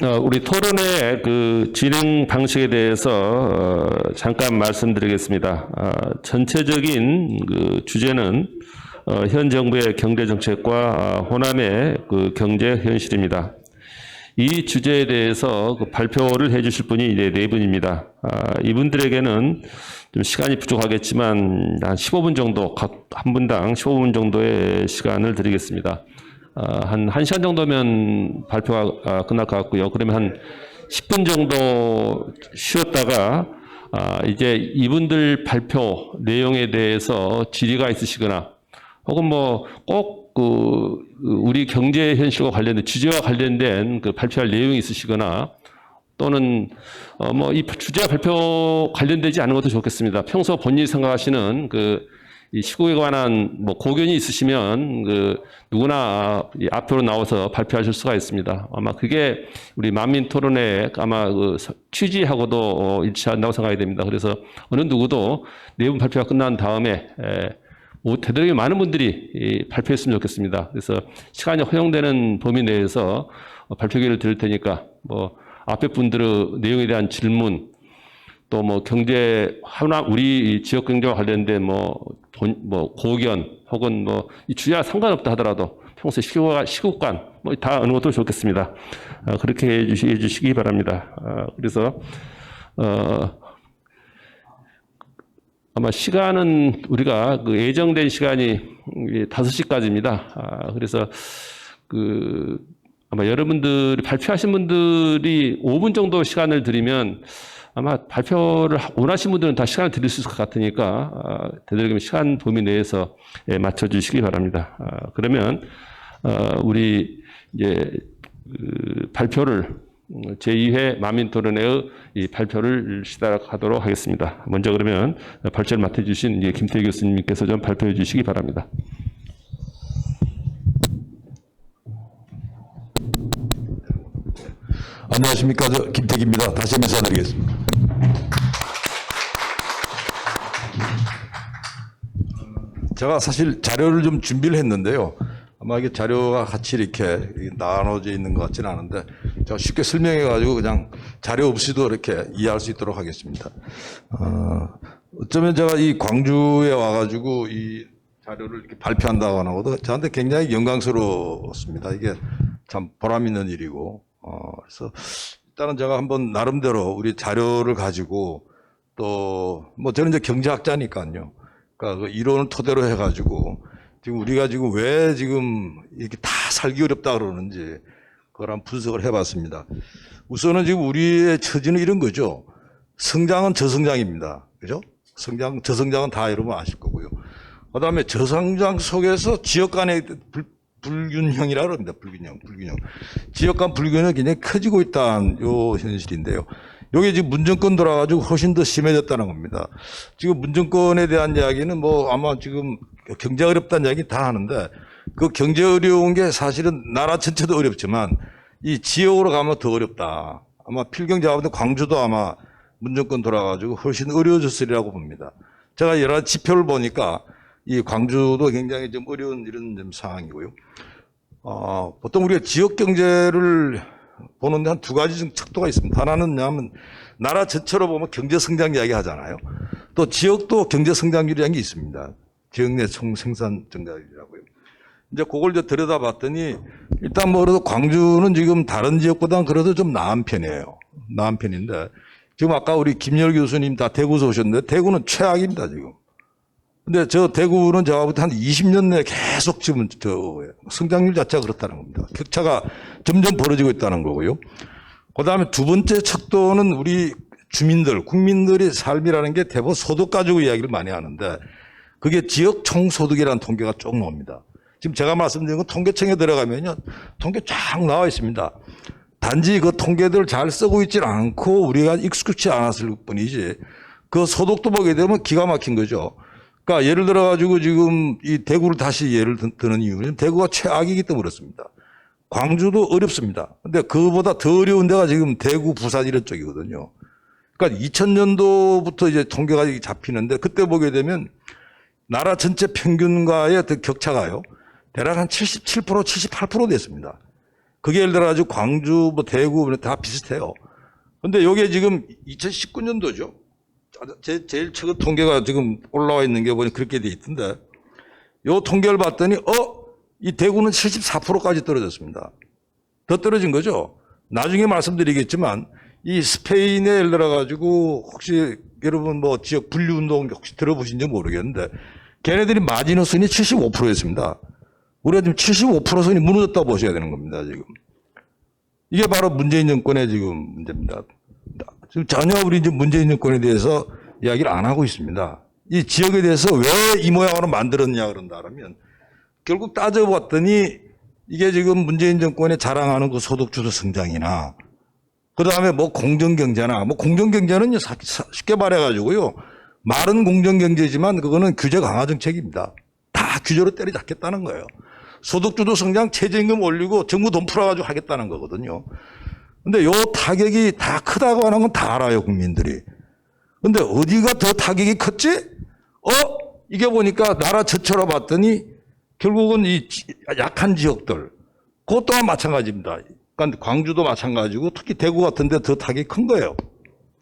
우리 토론의 그 진행 방식에 대해서 잠깐 말씀드리겠습니다. 전체적인 그 주제는 현 정부의 경제 정책과 호남의 그 경제 현실입니다. 이 주제에 대해서 그 발표를 해주실 분이 이제 네 분입니다. 이분들에게는 좀 시간이 부족하겠지만 한 15분 정도, 각 한 분당 15분 정도의 시간을 드리겠습니다. 한 1시간 정도면 발표가 끝날 것 같고요. 그러면 한 10분 정도 쉬었다가 이제 이분들 발표 내용에 대해서 질의가 있으시거나 혹은 뭐 꼭 그 우리 경제 현실과 관련된 주제와 관련된 그 발표할 내용이 있으시거나 또는 뭐 이 주제와 발표 관련되지 않은 것도 좋겠습니다. 평소 본인이 생각하시는 이 시국에 관한 뭐 고견이 있으시면 누구나 앞으로 나와서 발표하실 수가 있습니다. 아마 그게 우리 만민 토론회 아마 취지하고도 일치한다고 생각이 됩니다. 그래서 어느 누구도 내용 발표가 끝난 다음에 되도록이면 많은 분들이 발표했으면 좋겠습니다. 그래서 시간이 허용되는 범위 내에서 발표 기회를 드릴 테니까 뭐 앞에 분들의 내용에 대한 질문 또 뭐 경제 하나 우리 지역 경제와 관련된 뭐 고견 혹은 뭐 이 주제와 상관없다 하더라도 평소에 시국관 뭐 다 어느 것도 좋겠습니다. 그렇게 해주시기 바랍니다. 그래서 아마 시간은 우리가 예정된 시간이 5시까지입니다. 그래서 아마 여러분들이 발표하신 분들이 5분 정도 시간을 드리면 아마 발표를 원하시는 분들은 다 시간을 드릴 수 있을 것 같으니까 되도록이면 시간 범위 내에서 맞춰주시기 바랍니다. 그러면 우리 이제 발표를 제2회 만민토론회의 이 발표를 시작하도록 하겠습니다. 먼저 그러면 발표를 맡아주신 김태희 교수님께서 좀 발표해 주시기 바랍니다. 안녕하십니까. 저 김태기입니다. 다시 한번 인사드리겠습니다. 제가 사실 자료를 좀 준비를 했는데요. 아마 이게 자료가 같이 이렇게 나눠져 있는 것 같지는 않은데 제가 쉽게 설명해가지고 그냥 자료 없이도 이렇게 이해할 수 있도록 하겠습니다. 어쩌면 제가 이 광주에 와가지고 이 자료를 이렇게 발표한다고 하고도 저한테 굉장히 영광스러웠습니다. 이게 참 보람 있는 일이고, 그래서 일단은 제가 한번 나름대로 우리 자료를 가지고 또 뭐 저는 이제 경제학자니까요. 그러니까 그 이론을 토대로 해가지고 지금 우리가 지금 왜 지금 이렇게 다 살기 어렵다 그러는지 그걸 한번 분석을 해봤습니다. 우선은 지금 우리의 처지는 이런 거죠. 성장은 저성장입니다. 그죠? 저성장은 다 여러분 아실 거고요. 그 다음에 저성장 속에서 지역 간의 불균형이라 그럽니다. 불균형. 지역 간 불균형이 굉장히 커지고 있다는 요 현실인데요. 요게 지금 문정권 돌아가지고 훨씬 더 심해졌다는 겁니다. 지금 문정권에 대한 이야기는 뭐 아마 지금 경제 어렵다는 이야기 다 하는데 그 경제 어려운 게 사실은 나라 전체도 어렵지만 이 지역으로 가면 더 어렵다. 아마 필경 작업도 광주도 아마 문정권 돌아가지고 훨씬 어려워졌으리라고 봅니다. 제가 여러 지표를 보니까 이 광주도 굉장히 좀 어려운 이런 좀 상황이고요. 보통 우리가 지역 경제를 보는데 한 두 가지 척도가 있습니다. 하나는 뭐냐면 나라 전체로 보면 경제 성장 이야기 하잖아요. 또 지역도 경제 성장률이라는 게 있습니다. 지역 내 총 생산 증가율이라고요. 이제 그걸 이제 들여다봤더니 일단 뭐 그래도 광주는 지금 다른 지역보다는 그래도 좀 나은 편이에요. 나은 편인데 지금 아까 우리 김열 교수님 다 대구에서 오셨는데 대구는 최악입니다, 지금. 근데 저 대구는 제가 볼 때 한 20년 내에 계속 지금 성장률 자체가 그렇다는 겁니다. 격차가 점점 벌어지고 있다는 거고요. 그 다음에 두 번째 척도는 우리 국민들의 삶이라는 게 대부분 소득 가지고 이야기를 많이 하는데 그게 지역 총소득이라는 통계가 쭉 나옵니다. 지금 제가 말씀드린 건 통계청에 들어가면요. 통계 쫙 나와 있습니다. 단지 그 통계들을 잘 쓰고 있지 않고 우리가 익숙치 않았을 뿐이지 그 소득도 보게 되면 기가 막힌 거죠. 그러니까 예를 들어가지고 지금 이 대구를 다시 예를 드는 이유는 대구가 최악이기 때문에 그렇습니다. 광주도 어렵습니다. 근데 그거보다 더 어려운 데가 지금 대구, 부산 이런 쪽이거든요. 그러니까 2000년도부터 이제 통계가 잡히는데 그때 보게 되면 나라 전체 평균과의 격차가요. 대략 한 77%, 78% 됐습니다. 그게 예를 들어 가지고 광주, 뭐 대구 다 비슷해요. 근데 요게 지금 2019년도죠. 제일 최근 통계가 지금 올라와 있는 게 보니 그렇게 돼 있던데, 요 통계를 봤더니, 이 대구는 74%까지 떨어졌습니다. 더 떨어진 거죠. 나중에 말씀드리겠지만, 이 스페인에 예를 들어가지고, 혹시 여러분 뭐 지역 분리운동 혹시 들어보신지 모르겠는데, 걔네들이 마지노선이 75%였습니다. 우리가 지금 75%선이 무너졌다고 보셔야 되는 겁니다, 지금. 이게 바로 문재인 정권의 지금 문제입니다. 지금 전혀 우리 이제 문재인 정권에 대해서 이야기를 안 하고 있습니다. 이 지역에 대해서 왜 이 모양으로 만들었냐 그런다면, 결국 따져봤더니 이게 지금 문재인 정권이 자랑하는 그 소득주도 성장이나, 그 다음에 뭐 공정경제나, 뭐 공정경제는 쉽게 말해가지고요, 말은 공정경제지만 그거는 규제 강화 정책입니다. 다 규제로 때려잡겠다는 거예요. 소득주도 성장, 최저임금 올리고 정부 돈 풀어가지고 하겠다는 거거든요. 근데 요 타격이 다 크다고 하는 건 다 알아요, 국민들이. 근데 어디가 더 타격이 컸지? 이게 보니까 나라 전체로 봤더니 결국은 이 약한 지역들, 그것 또한 마찬가지입니다. 그러니까 광주도 마찬가지고 특히 대구 같은 데 더 타격이 큰 거예요.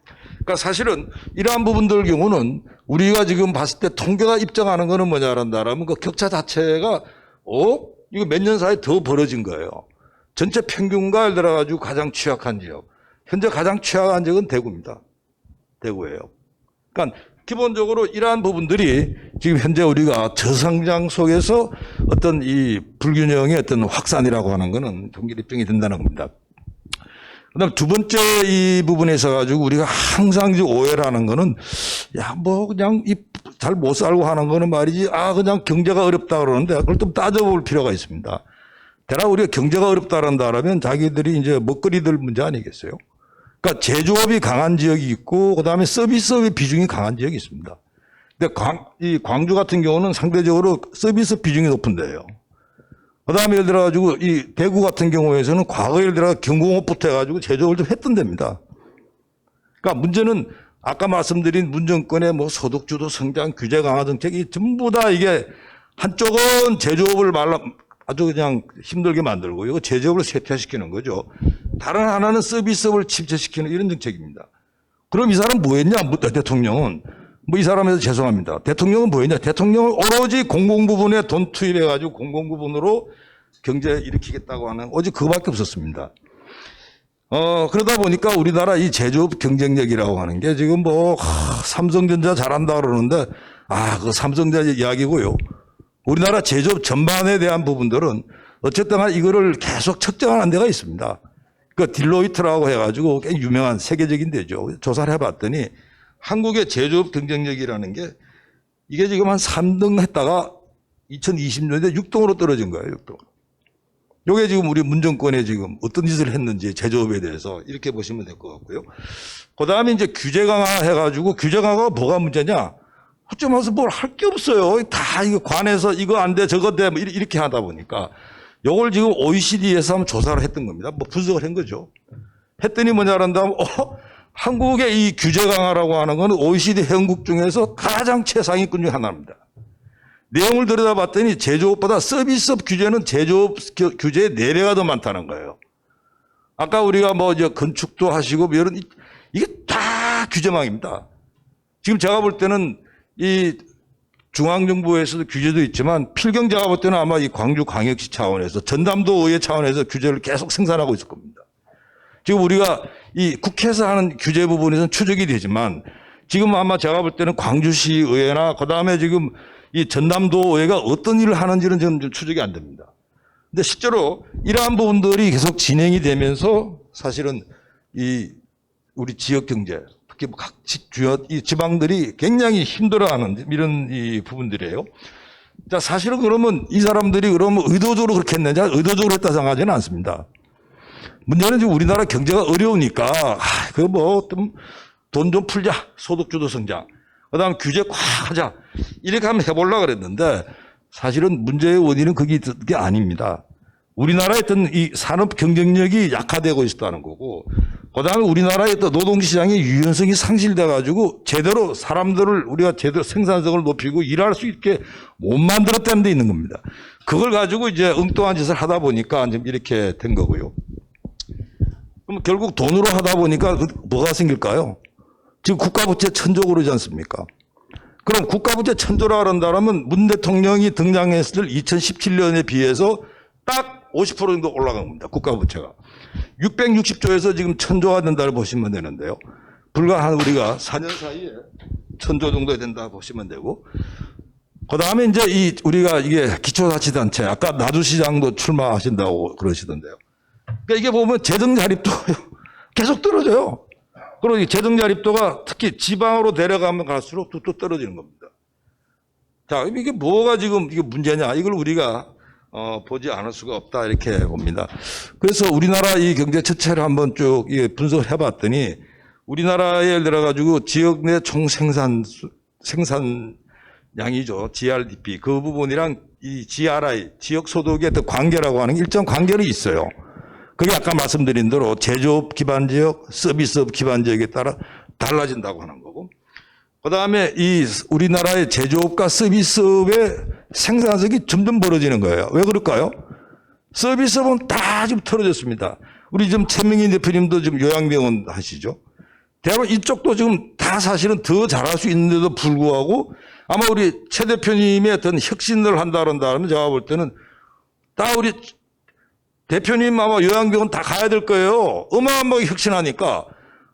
그러니까 사실은 이러한 부분들 경우는 우리가 지금 봤을 때 통계가 입증하는 거는 뭐냐라면 그 격차 자체가 이거 몇 년 사이에 더 벌어진 거예요. 전체 평균과 예를 들어가지고 가장 취약한 지역. 현재 가장 취약한 지역은 대구입니다. 대구예요. 그러니까 기본적으로 이러한 부분들이 지금 현재 우리가 저성장 속에서 어떤 이 불균형의 어떤 확산이라고 하는 거는 통계로 입증이 된다는 겁니다. 그 다음 두 번째 이 부분에 있어 가지고 우리가 항상 이제 오해를 하는 거는, 뭐 그냥 잘 못 살고 하는 거는 말이지, 그냥 경제가 어렵다 그러는데 그걸 좀 따져볼 필요가 있습니다. 대략 우리가 경제가 어렵다 그런다면 자기들이 이제 먹거리들 문제 아니겠어요? 그러니까 제조업이 강한 지역이 있고, 그 다음에 서비스업의 비중이 강한 지역이 있습니다. 근데 이 광주 같은 경우는 상대적으로 서비스 비중이 높은 데예요. 그 다음에 예를 들어가지고 이 대구 같은 경우에서는 과거에 예를 들어 경공업부터 해가지고 제조업을 좀 했던 데입니다. 그러니까 문제는 아까 말씀드린 문정권의 뭐 소득주도 성장, 규제 강화 정책이 전부 다 이게 한쪽은 제조업을 아주 그냥 힘들게 만들고 이거 제조업을 쇠퇴시키는 거죠. 다른 하나는 서비스업을 침체시키는 이런 정책입니다. 그럼 이 사람 뭐 했냐? 대통령은. 이 사람에서 죄송합니다. 대통령은 뭐 했냐? 대통령은 오로지 공공부분에 돈 투입해가지고 공공부분으로 경제 일으키겠다고 하는 오직 그거밖에 없었습니다. 그러다 보니까 우리나라 이 제조업 경쟁력이라고 하는 게 지금 삼성전자 잘한다 그러는데, 그 삼성전자 이야기고요. 우리나라 제조업 전반에 대한 부분들은 어쨌든 이거를 계속 측정하는 데가 있습니다. 그 딜로이트라고 해가지고 꽤 유명한 세계적인 데죠. 조사를 해봤더니 한국의 제조업 경쟁력이라는 게 이게 지금 한 3등 했다가 2020년에 6등으로 떨어진 거예요. 6등. 이게 지금 우리 문정권에 지금 어떤 짓을 했는지 제조업에 대해서 이렇게 보시면 될 것 같고요. 그 다음에 이제 규제 강화 해가지고, 규제 강화가 뭐가 문제냐? 어쩜 와서 뭘 할 게 없어요. 다 이거 관해서 이거 안 돼, 저거 돼, 뭐 이렇게 하다 보니까 요걸 지금 OECD에서 한번 조사를 했던 겁니다. 분석을 한 거죠. 했더니 뭐냐란다면, 한국의 이 규제 강화라고 하는 건 OECD 회원국 중에서 가장 최상위권 중 하나입니다. 내용을 들여다봤더니 제조업보다 서비스업 규제는 제조업 규제의 4배가 더 많다는 거예요. 아까 우리가 이제 건축도 하시고 이런, 이게 다 규제망입니다. 지금 제가 볼 때는 이 중앙정부에서도 규제도 있지만 필경 제가 볼 때는 아마 이 광주광역시 차원에서 전남도 의회 차원에서 규제를 계속 생산하고 있을 겁니다. 지금 우리가 이 국회에서 하는 규제 부분에서는 추적이 되지만 지금 아마 제가 볼 때는 광주시 의회나 그다음에 지금 이 전남도 의회가 어떤 일을 하는지는 좀 추적이 안 됩니다. 근데 실제로 이러한 부분들이 계속 진행이 되면서 사실은 이 우리 지역 경제, 특히 각 주요 이 지방들이 굉장히 힘들어하는 이런 이 부분들이에요. 자, 사실은 그러면 이 사람들이 그러면 의도적으로 그렇게 했느냐? 의도적으로 했다 생각하지는 않습니다. 문제는 지금 우리나라 경제가 어려우니까 돈 좀 풀자, 소득주도 성장, 그다음 규제 꽉 하자 이렇게 한번 해보려고 그랬는데 사실은 문제의 원인은 그게 아닙니다. 우리나라의 어떤 이 산업 경쟁력이 약화되고 있었다는 거고, 그다음에 우리나라의 또 노동시장의 유연성이 상실돼 가지고 제대로 사람들을 우리가 제대로 생산성을 높이고 일할 수 있게 못 만들었다는 데 있는 겁니다. 그걸 가지고 이제 엉뚱한 짓을 하다 보니까 지금 이렇게 된 거고요. 그럼 결국 돈으로 하다 보니까 뭐가 생길까요? 지금 국가부채 천조 그러지 않습니까? 그럼 국가부채 천조라 그런다면 문 대통령이 등장했을 2017년에 비해서 딱 50% 정도 올라간 겁니다. 국가부채가. 660조에서 지금 1000조가 된다고 보시면 되는데요. 불과 한 우리가 4년 사이에 1000조 정도 된다 보시면 되고, 그 다음에 이제 우리가 이게 기초자치단체, 아까 나주시장도 출마하신다고 그러시던데요. 그러니까 이게 보면 재정 자립도 계속 떨어져요. 그리고 이 재정 자립도가 특히 지방으로 내려가면 갈수록 또 떨어지는 겁니다. 자, 이게 뭐가 지금 이게 문제냐? 이걸 우리가 보지 않을 수가 없다 이렇게 봅니다. 그래서 우리나라 이 경제 전체를 한번 쭉 분석을 해봤더니 우리나라에 예를 들어 가지고 지역 내 총 생산량이죠. GRDP 그 부분이랑 이 GRI 지역 소득의 어떤 관계라고 하는 일정 관계는 있어요. 그게 아까 말씀드린 대로 제조업 기반 지역, 서비스업 기반 지역에 따라 달라진다고 하는 거고. 그다음에 이 우리나라의 제조업과 서비스업의 생산성이 점점 벌어지는 거예요. 왜 그럴까요? 서비스업은 다 지금 틀어졌습니다. 우리 지금 최명희 대표님도 지금 요양병원 하시죠. 대부분 이쪽도 지금 다 사실은 더 잘할 수 있는데도 불구하고 아마 우리 최 대표님의 어떤 혁신을 한다 그런다면 제가 볼 때는 다 우리 대표님 아마 요양병원 다 가야 될 거예요. 어마어마하게 혁신하니까.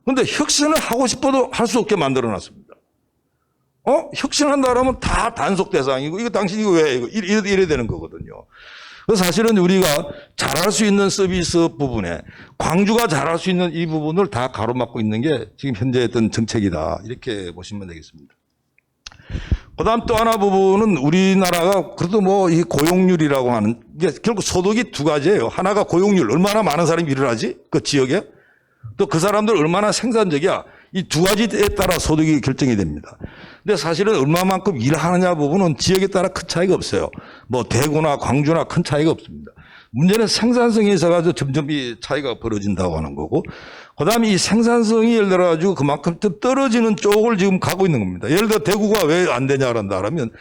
근데 혁신을 하고 싶어도 할 수 없게 만들어 놨습니다. 혁신한다 그러면 다 단속 대상이고, 이거 당신 이거 왜, 이래 되는 거거든요. 그래서 사실은 우리가 잘할 수 있는 서비스 부분에 광주가 잘할 수 있는 이 부분을 다 가로막고 있는 게 지금 현재 어떤 정책이다. 이렇게 보시면 되겠습니다. 그 다음 또 하나 부분은 우리나라가 그래도 뭐 이 고용률이라고 하는 게 결국 소득이 두 가지예요. 하나가 고용률, 얼마나 많은 사람이 일을 하지? 그 지역에. 또 그 사람들 얼마나 생산적이야. 이 두 가지에 따라 소득이 결정이 됩니다. 근데 사실은 얼마만큼 일하느냐 부분은 지역에 따라 큰 차이가 없어요. 뭐 대구나 광주나 큰 차이가 없습니다. 문제는 생산성에 있어가지고 점점 이 차이가 벌어진다고 하는 거고, 그 다음에 이 생산성이 예를 들어가지고 그만큼 좀 떨어지는 쪽을 지금 가고 있는 겁니다. 예를 들어 대구가 왜 안 되냐 그런다 그러면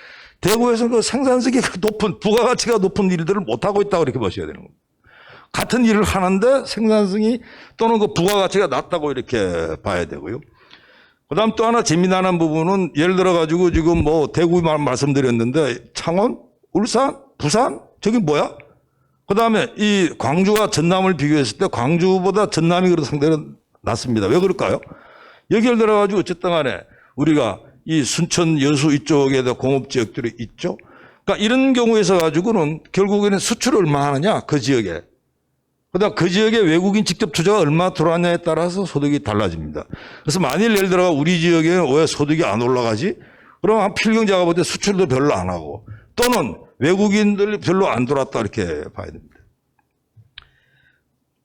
대구에서 그 생산성이 높은, 부가가치가 높은 일들을 못하고 있다고 이렇게 보셔야 되는 겁니다. 같은 일을 하는데 생산성이 또는 그 부가가치가 낮다고 이렇게 봐야 되고요. 그 다음 또 하나 재미나는 부분은 예를 들어가지고 지금 뭐 대구만 말씀드렸는데 창원, 울산, 부산? 저기 뭐야? 그 다음에 이 광주와 전남을 비교했을 때 광주보다 전남이 그래도 상대로 낮습니다. 왜 그럴까요? 여기 예를 들어가지고 어쨌든 간에 우리가 이 순천, 여수 이쪽에도 공업지역들이 있죠. 그러니까 이런 경우에서 가지고는 결국에는 수출을 얼마 하느냐, 그 지역에. 그 다음 그 지역에 외국인 직접 투자가 얼마 들어왔냐에 따라서 소득이 달라집니다. 그래서 만일 예를 들어 우리 지역에 왜 소득이 안 올라가지? 그러면 필경자가 볼 때 수출도 별로 안 하고 또는 외국인들이 별로 안 들어왔다 이렇게 봐야 됩니다.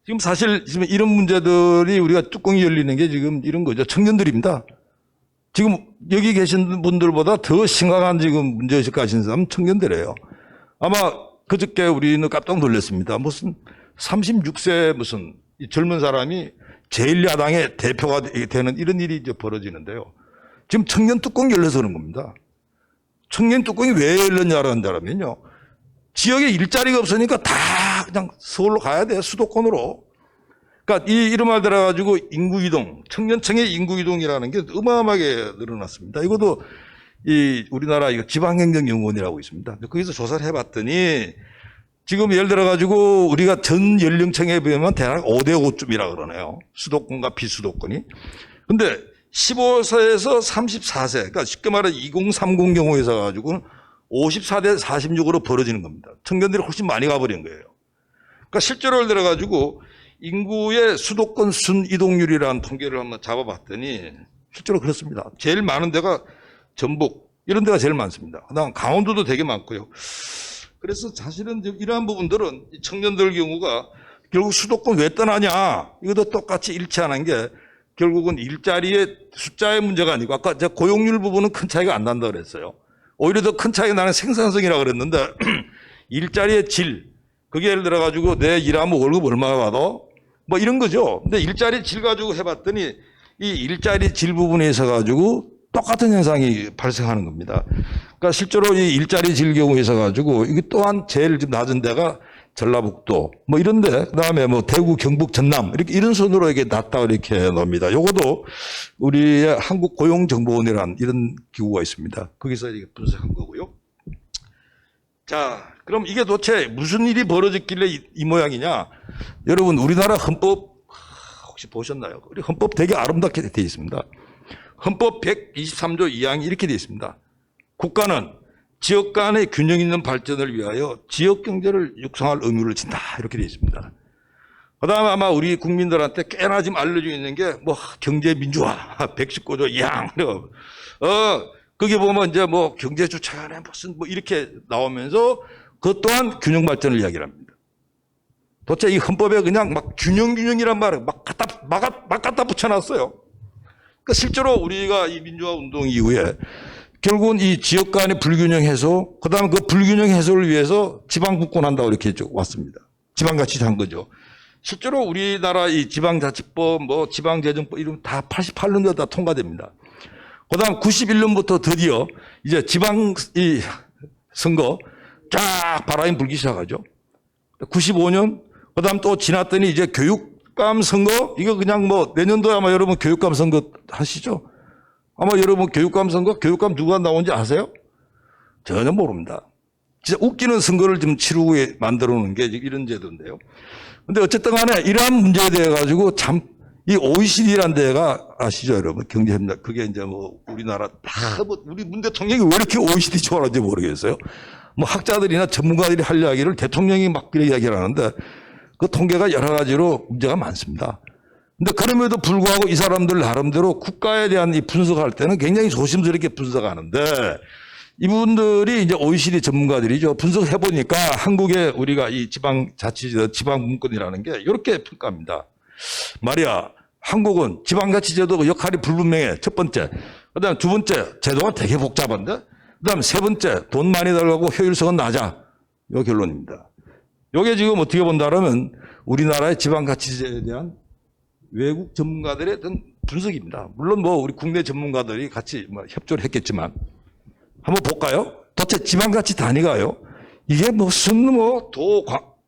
지금 사실 지금 이런 문제들이 우리가 뚜껑이 열리는 게 지금 이런 거죠. 청년들입니다. 지금 여기 계신 분들보다 더 심각한 지금 문제의식 가진 사람은 청년들이에요. 아마 그저께 우리는 깜짝 놀랐습니다. 무슨 36세 무슨 젊은 사람이 제1야당의 대표가 되는 이런 일이 이제 벌어지는데요. 지금 청년 뚜껑이 열려서 그런 겁니다. 청년 뚜껑이 왜 열렸냐라는 사람은요. 지역에 일자리가 없으니까 다 그냥 서울로 가야 돼요. 수도권으로. 그러니까 이런 말 들어가지고 인구 이동, 청년층의 인구 이동이라는 게 어마어마하게 늘어났습니다. 이것도 이 우리나라 지방행정연구원이라고 있습니다. 거기서 조사를 해봤더니 지금 예를 들어가지고 우리가 전 연령층에 비하면 대략 5대 5쯤이라 그러네요. 수도권과 비수도권이. 근데 15세에서 34세, 그러니까 쉽게 말해 2030 경우에서 가지고는 54대 46으로 벌어지는 겁니다. 청년들이 훨씬 많이 가버린 거예요. 그러니까 실제로 예를 들어가지고 인구의 수도권 순이동률이라는 통계를 한번 잡아봤더니 실제로 그렇습니다. 제일 많은 데가 전북, 이런 데가 제일 많습니다. 그다음 강원도도 되게 많고요. 그래서 사실은 이러한 부분들은 청년들 경우가 결국 수도권 왜 떠나냐, 이것도 똑같이 일치하는 게 결국은 일자리의 숫자의 문제가 아니고 아까 제가 고용률 부분은 큰 차이가 안 난다고 그랬어요. 오히려 더 큰 차이가 나는 생산성이라고 그랬는데 일자리의 질, 그게 예를 들어가지고 내 일하면 월급 얼마 받아? 뭐 이런 거죠. 근데 일자리 질 가지고 해봤더니 이 일자리 질 부분에 있어 가지고 똑같은 현상이 발생하는 겁니다. 그러니까 실제로 이 일자리 질 경우에 있어 가지고 이게 또한 제일 좀 낮은 데가 전라북도 뭐 이런데 그다음에 뭐 대구, 경북, 전남 이렇게 이런 순으로 이게 낮다 이렇게 놉니다. 요것도 우리의 한국고용정보원이라는 이런 기구가 있습니다. 거기서 이렇게 분석한 거고요. 자, 그럼 이게 도대체 무슨 일이 벌어졌길래 이 모양이냐? 여러분 우리나라 헌법 혹시 보셨나요? 우리 헌법 되게 아름답게 되어 있습니다. 헌법 123조 2항이 이렇게 되어 있습니다. 국가는 지역 간의 균형 있는 발전을 위하여 지역 경제를 육성할 의무를 진다 이렇게 되어 있습니다. 그다음에 아마 우리 국민들한테 꽤나 지금 알려져 있는 게 뭐 경제 민주화 119조 2항 거기 보면 이제 뭐 경제주 차원에 무슨 뭐 이렇게 나오면서 그것 또한 균형 발전을 이야기를 합니다. 도대체 이 헌법에 그냥 막 균형이란 말을 막 갖다 붙여놨어요. 그러니까 실제로 우리가 이 민주화 운동 이후에 결국은 이 지역 간의 불균형 해소, 그 다음에 그 불균형 해소를 위해서 지방 국권한다고 이렇게 왔습니다. 지방자치 한 거죠. 실제로 우리나라 이 지방자치법, 뭐 지방재정법 이런 다 88년도에 다 통과됩니다. 그 다음 91년부터 드디어 이제 지방 이 선거 쫙 바람이 불기 시작하죠. 95년, 그 다음 또 지났더니 이제 교육감 선거, 이거 그냥 뭐 내년도에 아마 여러분 교육감 선거 하시죠? 아마 여러분 교육감 선거, 교육감 누가 나온지 아세요? 전혀 모릅니다. 진짜 웃기는 선거를 좀 치르고 만들어 놓은 게 이런 제도인데요. 근데 어쨌든 간에 이러한 문제에 대해 가지고 참 이 OECD라는 데가 아시죠, 여러분? 경제협력. 그게 이제 뭐 우리나라 다 뭐 우리 문 대통령이 왜 이렇게 OECD 좋아하는지 모르겠어요. 뭐 학자들이나 전문가들이 할 이야기를 대통령이 막 이야기를 하는데 그 통계가 여러 가지로 문제가 많습니다. 근데 그럼에도 불구하고 이 사람들 나름대로 국가에 대한 이 분석할 때는 굉장히 조심스럽게 분석하는데 이분들이 이제 OECD 전문가들이죠. 분석해 보니까 한국의 우리가 이 지방자치제, 지방분권이라는 게 이렇게 평가합니다. 말이야, 한국은 지방자치제도 역할이 불분명해. 첫 번째. 그 다음 두 번째, 제도가 되게 복잡한데. 그 다음 세 번째, 돈 많이 들어가고 효율성은 낮아. 이 결론입니다. 이게 지금 어떻게 본다면 우리나라의 지방자치제에 대한 외국 전문가들의 어떤 분석입니다. 물론 뭐 우리 국내 전문가들이 같이 뭐 협조를 했겠지만 한번 볼까요? 도대체 지방자치 단위가요. 이게 무슨 뭐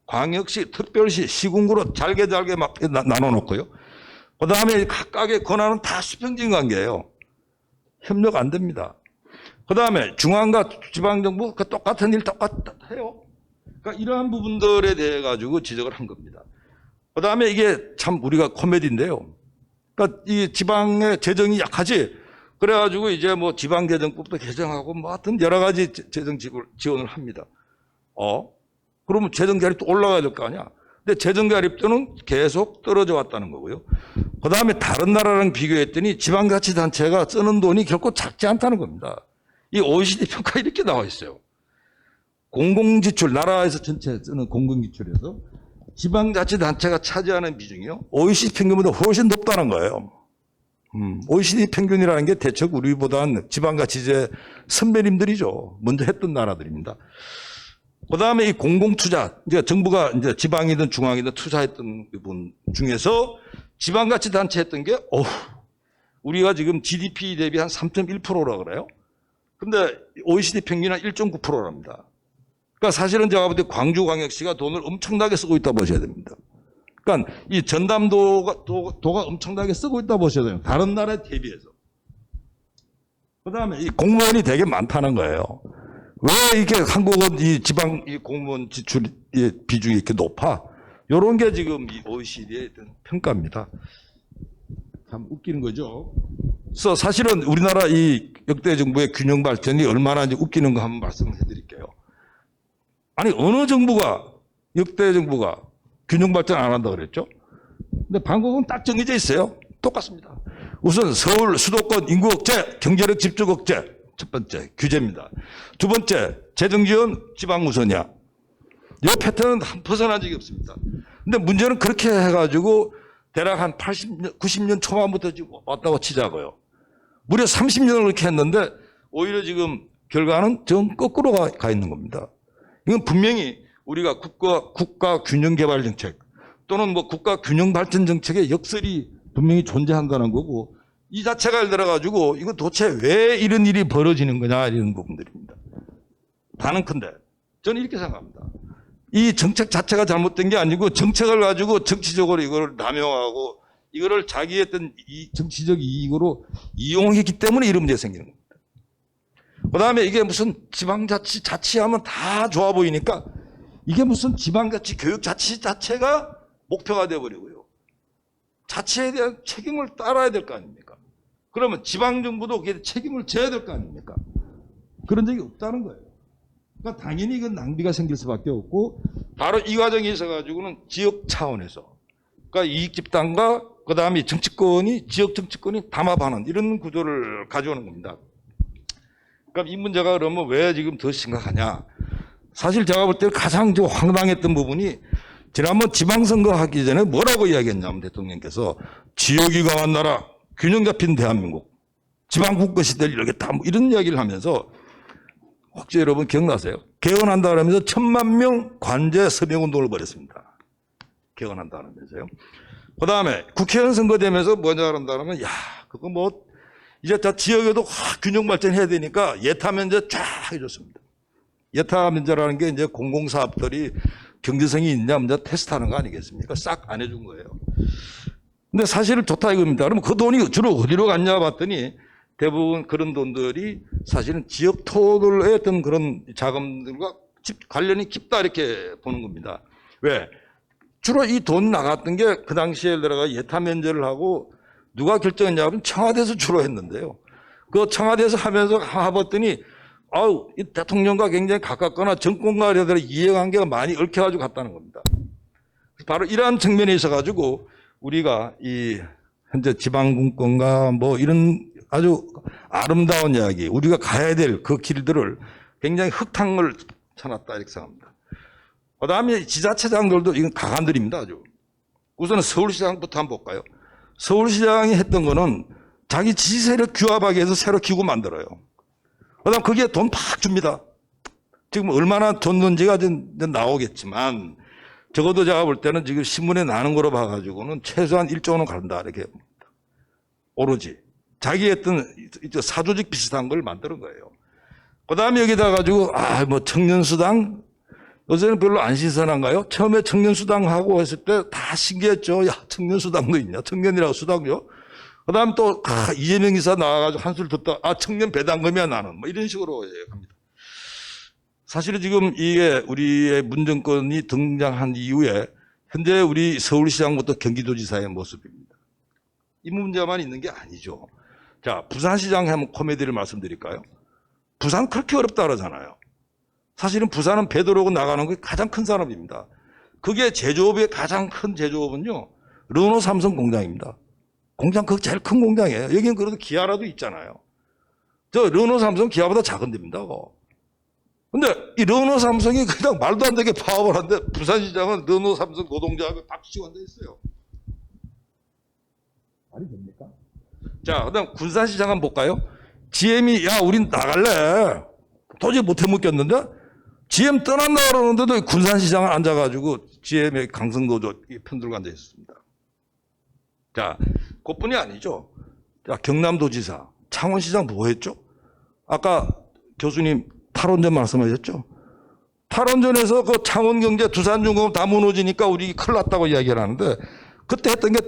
광역시, 특별시, 시군구로 잘게 막 나눠놓고요. 그 다음에 각각의 권한은 다 수평적인 관계예요. 협력 안 됩니다. 그 다음에 중앙과 지방정부 똑같은 일 똑같아요. 그러니까 이러한 부분들에 대해 가지고 지적을 한 겁니다. 그 다음에 이게 참 우리가 코미디인데요. 그러니까 이 지방의 재정이 약하지. 그래가지고 이제 뭐 지방재정법도 개정하고 뭐 하여튼 여러 가지 재정 지원을 합니다. 그러면 재정자립도 올라가야 될 거 아니야. 근데 재정자립도는 계속 떨어져 왔다는 거고요. 그 다음에 다른 나라랑 비교했더니 지방자치단체가 쓰는 돈이 결코 작지 않다는 겁니다. 이 OECD 평가 이렇게 나와 있어요. 공공지출, 나라에서 전체 쓰는 공공지출에서 지방자치단체가 차지하는 비중이요. OECD 평균보다 훨씬 높다는 거예요. OECD 평균이라는 게 대체로 우리보다는 지방자치제 선배님들이죠. 먼저 했던 나라들입니다. 그 다음에 이 공공투자, 이제 정부가 이제 지방이든 중앙이든 투자했던 부분 중에서 지방자치단체 했던 게, 우리가 지금 GDP 대비 한 3.1%라 그래요. 근데 OECD 평균은 1.9%랍니다. 그러니까 사실은 제가 볼 때 광주광역시가 돈을 엄청나게 쓰고 있다 보셔야 됩니다. 그러니까 이 전담도가 엄청나게 쓰고 있다 보셔야 돼요. 다른 나라에 대비해서. 그 다음에 이 공무원이 되게 많다는 거예요. 왜 이렇게 한국은 이 지방 이 공무원 지출 비중이 이렇게 높아? 이런 게 지금 이 OECD의 평가입니다. 참 웃기는 거죠. 그래서 사실은 우리나라 이 역대 정부의 균형 발전이 얼마나 이제 웃기는 거 한번 말씀을 해드릴게요. 아니 어느 정부가 역대 정부가 균형 발전 안 한다 그랬죠? 근데 방법은 딱 정해져 있어요. 똑같습니다. 우선 서울 수도권 인구 억제, 경제력 집중 억제. 첫 번째 규제입니다. 두 번째 재정 지원 지방 우선이야. 이 패턴은 벗어난 적이 없습니다. 근데 문제는 그렇게 해가지고 대략 한 80년, 90년 초반부터 지금 왔다고 치자고요. 무려 30년을 그렇게 했는데 오히려 지금 결과는 정 거꾸로 가 있는 겁니다. 이건 분명히 우리가 국가 균형 개발 정책 또는 뭐 국가 균형 발전 정책의 역설이 분명히 존재한다는 거고, 이 자체가 예를 들어 가지고 이거 도대체 왜 이런 일이 벌어지는 거냐 이런 부분들입니다. 단언컨대 저는 이렇게 생각합니다. 이 정책 자체가 잘못된 게 아니고 정책을 가지고 정치적으로 이걸 남용하고 이거를 자기의 어떤 이 정치적 이익으로 이용했기 때문에 이런 문제가 생기는 겁니다. 그 다음에 이게 무슨 지방자치 자치하면 다 좋아 보이니까 이게 무슨 지방자치 교육자치 자체가 목표가 되어버리고요. 자치에 대한 책임을 따라야 될 거 아닙니까? 그러면 지방정부도 그게 책임을 져야 될 거 아닙니까? 그런 적이 없다는 거예요. 그러니까 당연히 이건 낭비가 생길 수밖에 없고, 바로 이 과정에 있어가지고는 지역 차원에서, 그러니까 이익집단과 그 다음에 정치권이, 지역 정치권이 담합하는 이런 구조를 가져오는 겁니다. 그러니까 이 문제가 그러면 왜 지금 더 심각하냐? 사실 제가 볼 때 가장 좀 황당했던 부분이, 지난번 지방선거 하기 전에 뭐라고 이야기했냐면 대통령께서 지역이 강한 나라, 균형 잡힌 대한민국, 지방국가 시대를 이루겠다, 뭐 이런 이야기를 하면서, 혹시 여러분 기억나세요? 개헌한다 그러면서 10,000명 관제 서명운동을 벌였습니다. 개헌한다 그러면서요. 그 다음에 국회의원 선거 되면서 뭐냐 그런다면, 야, 그거 뭐 이제 다 지역에도 균형 발전해야 되니까 예타 면제 쫙 해줬습니다. 예타 면제라는 게 이제 공공사업들이 경제성이 있냐 문제 테스트하는 거 아니겠습니까? 싹 안 해준 거예요. 근데 사실은 좋다 이겁니다. 그러면 그 돈이 주로 어디로 갔냐 봤더니 대부분 그런 돈들이 사실은 지역 토들의 어떤 그런 자금들과 관련이 깊다 이렇게 보는 겁니다. 왜? 주로 이 돈 나갔던 게 그 당시에 들어가 예타 면제를 하고 누가 결정했냐 하면 청와대에서 주로 했는데요. 그 청와대에서 하면서 해봤더니 아우, 이 대통령과 굉장히 가깝거나 정권과 이해관계가 많이 얽혀가지고 갔다는 겁니다. 바로 이러한 측면에 있어가지고 우리가 이 현재 지방분권과 뭐 이런 아주 아름다운 이야기, 우리가 가야 될 그 길들을 굉장히 흙탕을 쳐놨다 이렇게 생각합니다. 그 다음에 지자체장들도 이건 가관들입니다. 아주. 우선은 서울시장부터 한번 볼까요? 서울시장이 했던 거는 자기 지세를 규합하기 위해서 새로 기구 만들어요. 그 다음 거기에 돈 팍 줍니다. 지금 얼마나 줬는지가 나오겠지만 적어도 제가 볼 때는 지금 신문에 나는 거로 봐가지고는 최소한 1조 원은 간다 이렇게 봅니다. 오로지 자기 어떤 사조직 비슷한 걸 만드는 거예요. 그 다음에 여기다 가지고 뭐 청년수당 요새는 별로 안 신선한가요? 처음에 청년수당 하고 했을 때 다 신기했죠. 야, 청년수당도 있냐? 청년이라고 수당요? 그 다음 또 이재명 기사 나와가지고 한술 듣다 청년 배당금이야 나는 뭐 이런 식으로 합니다. 사실은 지금 이게 우리의 문정권이 등장한 이후에 현재 우리 서울시장부터 경기도지사의 모습입니다. 이 문제만 있는 게 아니죠. 자, 부산시장 한번 코미디를 말씀드릴까요? 부산 그렇게 어렵다 그러잖아요. 사실은 부산은 배 들어오고 나가는 게 가장 큰 산업입니다. 그게 제조업의 가장 큰 제조업은요, 르노 삼성 공장입니다. 공장 그거 제일 큰 공장이에요. 여기는 그래도 기아라도 있잖아요. 저 르노 삼성 기아보다 작은 데입니다. 근데 이 르노 삼성이 그냥 말도 안 되게 파업을 하는데 부산시장은 르노 삼성 노동자하고 박수치고 앉아 있어요. 말이 됩니까? 자, 그다음 군산시장 한번 볼까요? GM이 야 우린 나갈래. 도저히 못해 먹겠는데 GM 떠난다 그러는데도 군산시장을 앉아가지고 GM의 강성노조 편들고 앉아 있었습니다. 자, 그뿐이 아니죠. 자, 경남도지사, 창원시장 뭐 했죠? 아까 교수님 탈원전 말씀하셨죠? 탈원전에서 그 창원경제, 두산중공업 다 무너지니까 우리 큰일 났다고 이야기를 하는데 그때 했던 게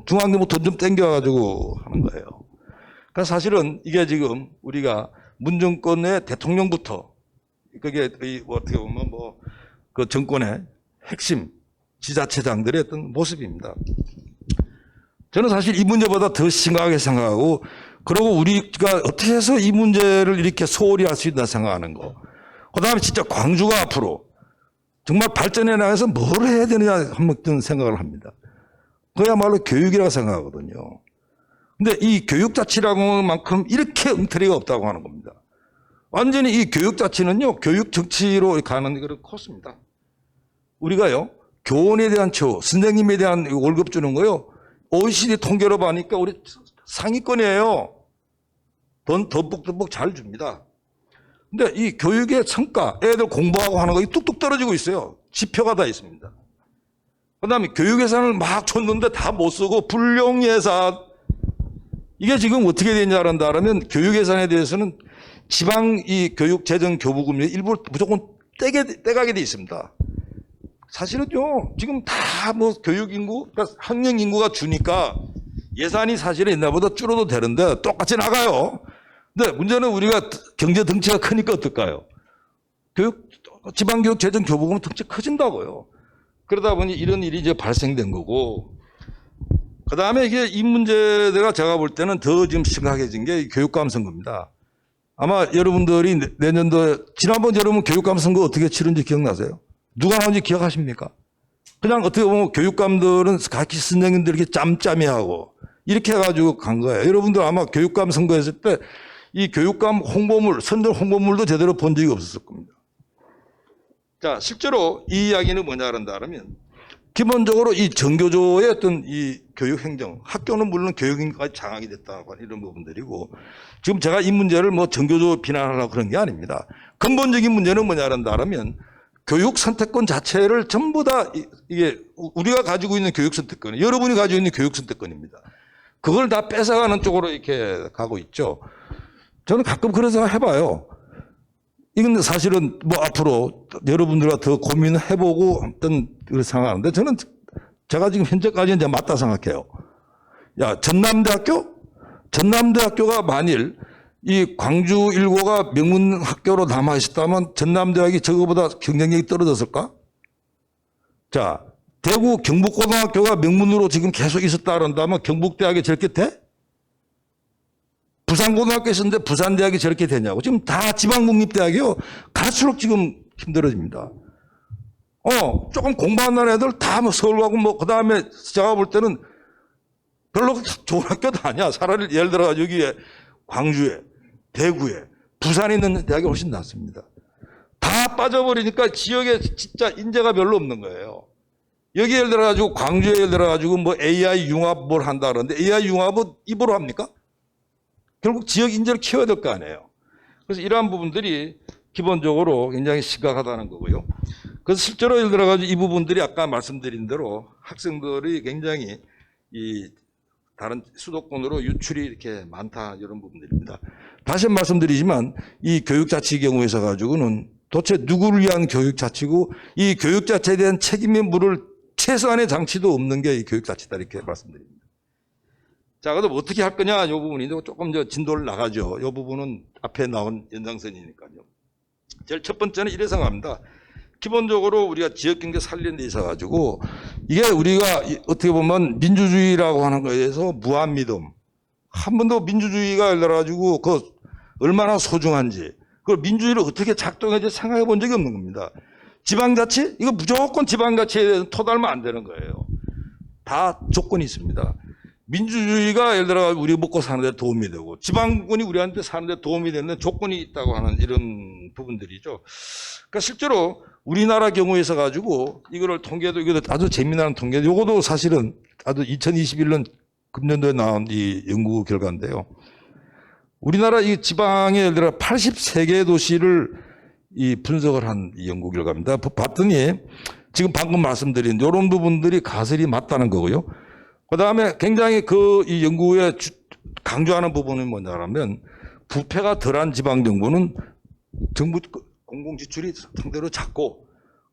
중앙정부 돈 좀 땡겨가지고 하는 거예요. 그러니까 사실은 이게 지금 우리가 문정권의 대통령부터 그게 어떻게 보면 그 정권의 핵심 지자체장들의 어떤 모습입니다. 저는 사실 이 문제보다 더 심각하게 생각하고, 그리고 우리가 어떻게 해서 이 문제를 이렇게 소홀히 할 수 있나 생각하는 거. 그 다음에 진짜 광주가 앞으로 정말 발전해 나가서 뭘 해야 되느냐 한번 생각을 합니다. 그야말로 교육이라고 생각하거든요. 근데 이 교육자치라고 하는 만큼 이렇게 엉터리가 없다고 하는 겁니다. 완전히 이 교육자치는요, 교육정치로 가는 그런 코스입니다. 우리가요, 교원에 대한 처우, 선생님에 대한 월급 주는 거요, OECD 통계로 보니까 우리 상위권이에요. 돈 듬뿍듬뿍 잘 줍니다. 근데 이 교육의 성과, 애들 공부하고 하는 거 뚝뚝 떨어지고 있어요. 지표가 다 있습니다. 그다음에 교육 예산을 막 줬는데 다 못 쓰고 불용 예산. 이게 지금 어떻게 되냐면 교육 예산에 대해서는 지방 이 교육 재정 교부금의 일부를 무조건 떼가게 돼 있습니다. 사실은요, 지금 다 뭐 교육 인구, 그러니까 학령 인구가 주니까 예산이 사실은 옛날보다 줄어도 되는데 똑같이 나가요. 근데 문제는 우리가 경제 덩치가 크니까 어떨까요? 지방교육 재정 교부금은 덩치 커진다고요. 그러다 보니 이런 일이 이제 발생된 거고, 그 다음에 이게 이 문제가 제가 볼 때는 더 지금 심각해진 게 교육감 선거입니다. 아마 여러분들이 내년도에, 지난번 여러분 교육감 선거 어떻게 치른지 기억나세요? 누가 나온지 기억하십니까? 그냥 어떻게 보면 교육감들은 각기 선생님들 이렇게 짬짬이하고 이렇게 해가지고 간 거예요. 여러분들 아마 교육감 선거했을 때 이 교육감 홍보물, 선정 홍보물도 제대로 본 적이 없었을 겁니다. 자, 실제로 이 이야기는 뭐냐 하면 기본적으로 이 정교조의 어떤 이 교육 행정, 학교는 물론 교육인까지 장악이 됐다고 하는 이런 부분들이고, 지금 제가 이 문제를 뭐 정교조 비난하려고 그런 게 아닙니다. 근본적인 문제는 뭐냐 하면 교육 선택권 자체를 전부 다 이게 우리가 가지고 있는 교육 선택권, 여러분이 가지고 있는 교육 선택권입니다. 그걸 다 뺏어가는 쪽으로 이렇게 가고 있죠. 저는 가끔 그런 생각 해봐요. 이건 사실은 뭐 앞으로 여러분들과 더 고민해보고 어떤 그런 생각하는데, 저는 제가 지금 현재까지는 이제 맞다 생각해요. 야, 전남대학교가 만일 이 광주 일고가 명문 학교로 남아 있었다면 전남대학이 저거보다 경쟁력이 떨어졌을까? 자, 대구 경북고등학교가 명문으로 지금 계속 있었다 그런다면 경북대학이 저렇게 돼? 부산고등학교 있었는데 부산대학이 저렇게 되냐고. 지금 다 지방국립대학이요. 갈수록 지금 힘들어집니다. 조금 공부하는 애들 다 뭐 서울 가고 뭐, 그 다음에 제가 볼 때는 별로 좋은 학교도 아니야. 차라리 예를 들어 여기에 광주에, 대구에, 부산에 있는 대학이 훨씬 낫습니다. 다 빠져버리니까 지역에 진짜 인재가 별로 없는 거예요. 여기 예를 들어가지고 광주에 예를 들어가지고 뭐 AI 융합 뭘 한다 그러는데 AI 융합은 입으로 합니까? 결국 지역 인재를 키워야 될 거 아니에요. 그래서 이러한 부분들이 기본적으로 굉장히 심각하다는 거고요. 그래서 실제로 예를 들어가지고 이 부분들이 아까 말씀드린 대로 학생들이 굉장히 이 다른 수도권으로 유출이 이렇게 많다, 이런 부분들입니다. 다시 말씀드리지만 이 교육자치 경우에서 가지고는 도대체 누구를 위한 교육자치고 이 교육자치에 대한 책임을 물을 최소한의 장치도 없는 게 이 교육자치다, 이렇게 말씀드립니다. 자, 그럼 어떻게 할 거냐, 이 부분인데 조금 진도를 나가죠. 이 부분은 앞에 나온 연장선이니까요. 제일 첫 번째는 이래 생각합니다. 기본적으로 우리가 지역경제 살리는 데 있어 가지고 이게 우리가 어떻게 보면 민주주의라고 하는 거에 대해서 무한 믿음, 한 번도 민주주의가 예를 들어 가지고 그 얼마나 소중한지, 그걸 민주주의를 어떻게 작동해야지 생각해 본 적이 없는 겁니다. 지방자치? 이거 무조건 지방자치에 대해서 토달면 안 되는 거예요. 다 조건이 있습니다. 민주주의가 예를 들어 우리 먹고 사는 데 도움이 되고 지방군이 우리한테 사는 데 도움이 되는 조건이 있다고 하는 이런 부분들이죠. 그러니까 실제로 우리나라 경우에서 가지고 이거를 통계도, 이것도 아주 재미난 통계, 요것도 사실은 아주 2021년 금년도에 나온 이 연구 결과인데요. 우리나라 이 지방의 예를 들어 83개 도시를 이 분석을 한 이 연구 결과입니다. 봤더니 지금 방금 말씀드린 이런 부분들이 가설이 맞다는 거고요. 그 다음에 굉장히 이 연구에 강조하는 부분은 뭐냐면 부패가 덜한 지방 정부는 정부 공공 지출이 상대로 작고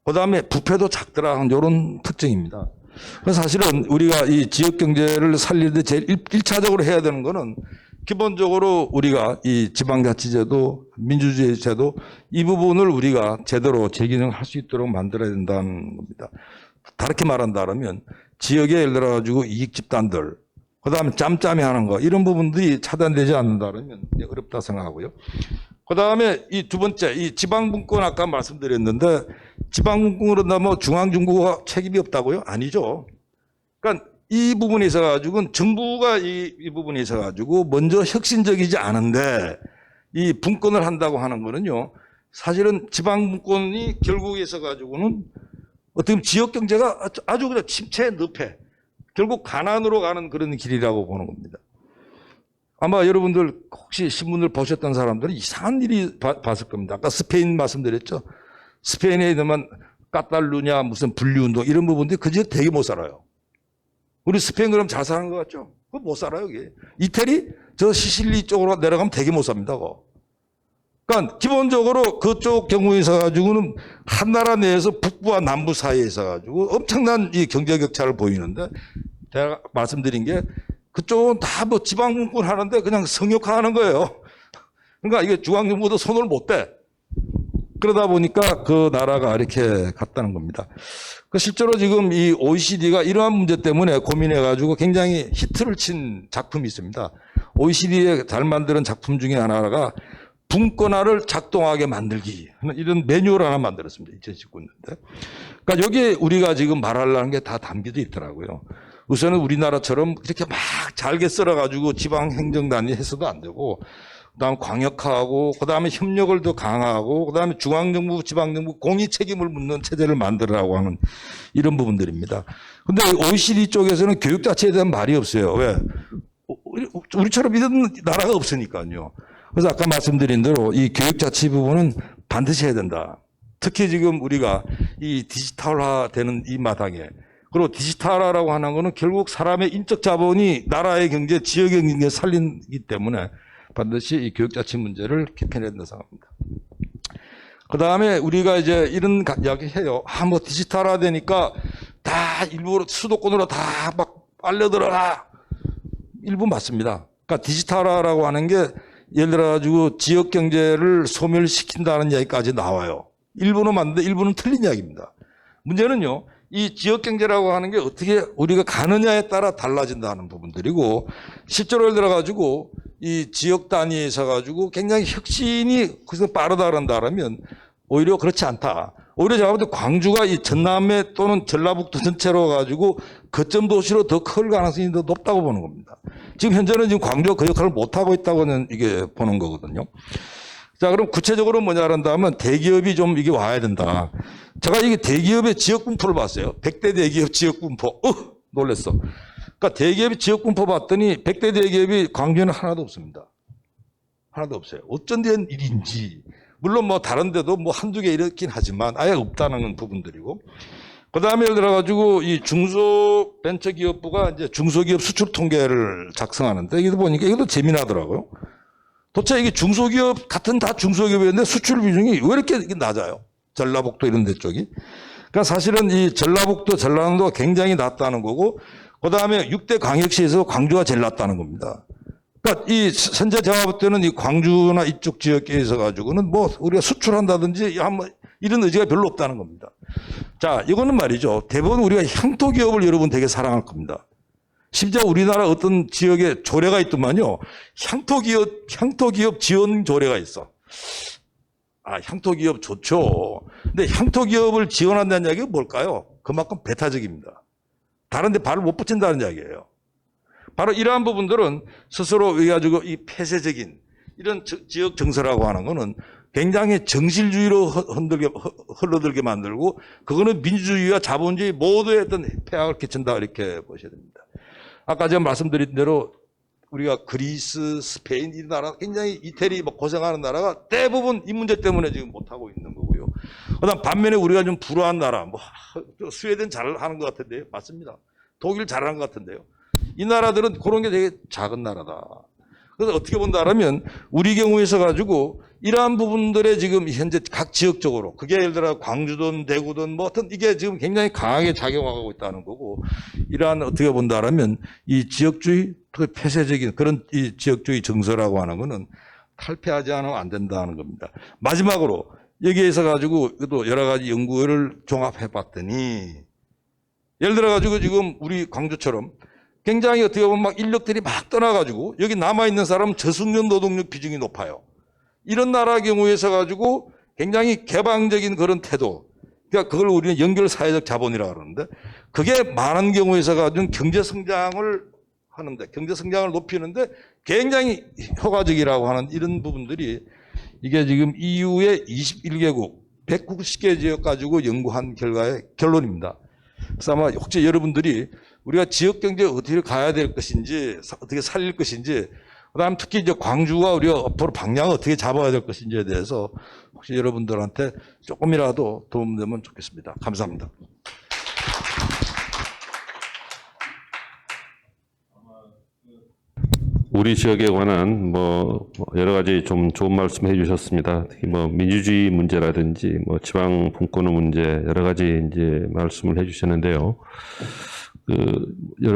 그 다음에 부패도 작더라 하는 이런 특징입니다. 그래서 사실은 우리가 이 지역 경제를 살릴 때 제일 1차적으로 해야 되는 거는 기본적으로 우리가 이 지방자치제도, 민주주의 제도 이 부분을 우리가 제대로 재기능할 수 있도록 만들어야 된다는 겁니다. 다르게 말한다면 지역에 예를 들어 가지고 이익 집단들, 그 다음에 짬짬이 하는 거, 이런 부분들이 차단되지 않는다면 어렵다 생각하고요. 그 다음에 이 두 번째, 이 지방분권 아까 말씀드렸는데 지방분권으로 나면 중앙정부가 책임이 없다고요? 아니죠. 그러니까 이 부분에 있어 가지고는 정부가 이 부분에 있어 가지고 먼저 혁신적이지 않은데 이 분권을 한다고 하는 거는요, 사실은 지방분권이 결국에 있어 가지고는 어떻게 보면 지역 경제가 아주 그냥 침체에 늪에 결국 가난으로 가는 그런 길이라고 보는 겁니다. 아마 여러분들 혹시 신문을 보셨던 사람들은 이상한 일이 봤을 겁니다. 아까 스페인 말씀드렸죠. 스페인에 있는 까탈루냐 무슨 분리운동 이런 부분들이 그 지역 되게 못 살아요. 우리 스페인 그럼 잘 사는 것 같죠? 그거 못 살아요, 여기. 이태리 저 시실리 쪽으로 내려가면 되게 못 삽니다, 그거. 그러니까 기본적으로 그쪽 경우에 있어 가지고는 한 나라 내에서 북부와 남부 사이에 있어 가지고 엄청난 이 경제 격차를 보이는데 제가 말씀드린 게 그쪽은 다 뭐 지방분권 하는데 그냥 성역화하는 거예요. 그러니까 이게 중앙정부도 손을 못 대. 그러다 보니까 그 나라가 이렇게 갔다는 겁니다. 그 실제로 지금 이 OECD가 이러한 문제 때문에 고민해가지고 굉장히 히트를 친 작품이 있습니다. OECD에 잘 만드는 작품 중에 하나가 분권화를 작동하게 만들기 하는 이런 매뉴얼 하나 만들었습니다. 2019년인데. 그러니까 여기에 우리가 지금 말하려는 게 다 담겨져 있더라고요. 우선은 우리나라처럼 이렇게 막 잘게 썰어가지고 지방행정단위 해서도 안 되고, 그다음 광역화하고, 그다음에 협력을 더 강화하고, 그다음에 중앙정부, 지방정부 공의 책임을 묻는 체제를 만들으라고 하는 이런 부분들입니다. 근데 OECD 쪽에서는 교육 자체에 대한 말이 없어요. 왜? 우리처럼 이런 나라가 없으니까요. 그래서 아까 말씀드린 대로 이 교육 자치 부분은 반드시 해야 된다. 특히 지금 우리가 이 디지털화 되는 이 마당에, 그리고 디지털화라고 하는 거는 결국 사람의 인적 자본이 나라의 경제, 지역의 경제를 살리기 때문에 반드시 이 교육 자치 문제를 개편해야 된다고 생각합니다. 그 다음에 우리가 이제 이런 이야기 해요. 뭐 디지털화 되니까 다 일부러 수도권으로 다 막 빨려들어라. 일부 맞습니다. 그러니까 디지털화라고 하는 게 예를 들어가지고 지역 경제를 소멸시킨다는 이야기까지 나와요. 일부는 맞는데 일부는 틀린 이야기입니다. 문제는요, 이 지역 경제라고 하는 게 어떻게 우리가 가느냐에 따라 달라진다는 부분들이고, 실제로 예를 들어가지고 이 지역 단위에 있어가지고 굉장히 혁신이 거기서 빠르다 그런다면 오히려 그렇지 않다. 오히려 제가 볼 때 광주가 이 전남해 또는 전라북도 전체로 가지고 거점 도시로 더 클 가능성이 더 높다고 보는 겁니다. 지금 현재는 지금 광주가 그 역할을 못하고 있다고는 이게 보는 거거든요. 자, 그럼 구체적으로 뭐냐 한다면 대기업이 좀 이게 와야 된다. 제가 이게 대기업의 지역 분포를 봤어요. 100대 대기업 지역 분포. 놀랬어. 그러니까 대기업의 지역 분포 봤더니 100대 대기업이 광주에는 하나도 없습니다. 하나도 없어요. 어쩐 된 일인지. 물론 뭐 다른 데도 뭐 한두 개 이렇긴 하지만 아예 없다는 부분들이고. 그 다음에 예를 들어가지고 이 중소벤처기업부가 이제 중소기업 수출 통계를 작성하는데 이거 보니까 이것도 재미나더라고요. 도대체 이게 중소기업, 같은 다 중소기업이었는데 수출 비중이 왜 이렇게 낮아요? 전라북도 이런 데 쪽이. 그러니까 사실은 이 전라북도, 전라남도가 굉장히 낮다는 거고, 그 다음에 6대 광역시에서 광주가 제일 낮다는 겁니다. 그러니까 이 현재 제가 볼 때는 이 광주나 이쪽 지역에 있어 가지고는 뭐 우리가 수출한다든지 한번 이런 의지가 별로 없다는 겁니다. 자, 이거는 말이죠. 대부분 우리가 향토기업을 여러분 되게 사랑할 겁니다. 심지어 우리나라 어떤 지역에 조례가 있더만요. 향토기업 지원 조례가 있어. 아, 향토기업 좋죠. 근데 향토기업을 지원한다는 이야기가 뭘까요? 그만큼 배타적입니다. 다른 데 발을 못 붙인다는 이야기예요. 바로 이러한 부분들은 스스로 가지고 이 폐쇄적인 이런 지역 정서라고 하는 거는 굉장히 정실주의로 흘러들게 만들고, 그거는 민주주의와 자본주의 모두의 어떤 폐악을 끼친다 이렇게 보셔야 됩니다. 아까 제가 말씀드린 대로 우리가 그리스, 스페인 이 나라, 굉장히 이태리 뭐 고생하는 나라가 대부분 이 문제 때문에 지금 못하고 있는 거고요. 그다음 반면에 우리가 좀 불우한 나라, 뭐 스웨덴 잘하는 것 같은데요. 맞습니다. 독일 잘하는 것 같은데요. 이 나라들은 그런 게 되게 작은 나라다. 그래서 어떻게 본다면 우리 경우에서 가지고 이러한 부분들에 지금 현재 각 지역적으로, 그게 예를 들어 광주든 대구든 뭐 어떤 이게 지금 굉장히 강하게 작용하고 있다는 거고, 이러한 어떻게 본다면 이 지역주의, 폐쇄적인 그런 이 지역주의 정서라고 하는 거는 탈피하지 않으면 안 된다는 겁니다. 마지막으로 여기에서 가지고 또 여러 가지 연구를 종합해 봤더니, 예를 들어 가지고 지금 우리 광주처럼 굉장히 어떻게 보면 막 인력들이 막 떠나가지고 여기 남아있는 사람은 저숙련 노동력 비중이 높아요. 이런 나라 경우에서 가지고 굉장히 개방적인 그런 태도. 그러니까 그걸 우리는 연결 사회적 자본이라고 그러는데, 그게 많은 경우에서 가지고 경제 성장을 하는데, 경제 성장을 높이는데 굉장히 효과적이라고 하는 이런 부분들이 이게 지금 EU의 21개국 190개 지역 가지고 연구한 결과의 결론입니다. 그래서 아마 혹시 여러분들이 우리가 지역 경제에 어떻게 가야 될 것인지, 어떻게 살릴 것인지, 그다음 특히 이제 광주가 우리가 앞으로 방향을 어떻게 잡아야 될 것인지에 대해서 혹시 여러분들한테 조금이라도 도움되면 좋겠습니다. 감사합니다. 우리 지역에 관한 뭐 여러 가지 좀 좋은 말씀 해주셨습니다. 특히 뭐 민주주의 문제라든지 뭐 지방 분권의 문제 여러 가지 이제 말씀을 해주셨는데요.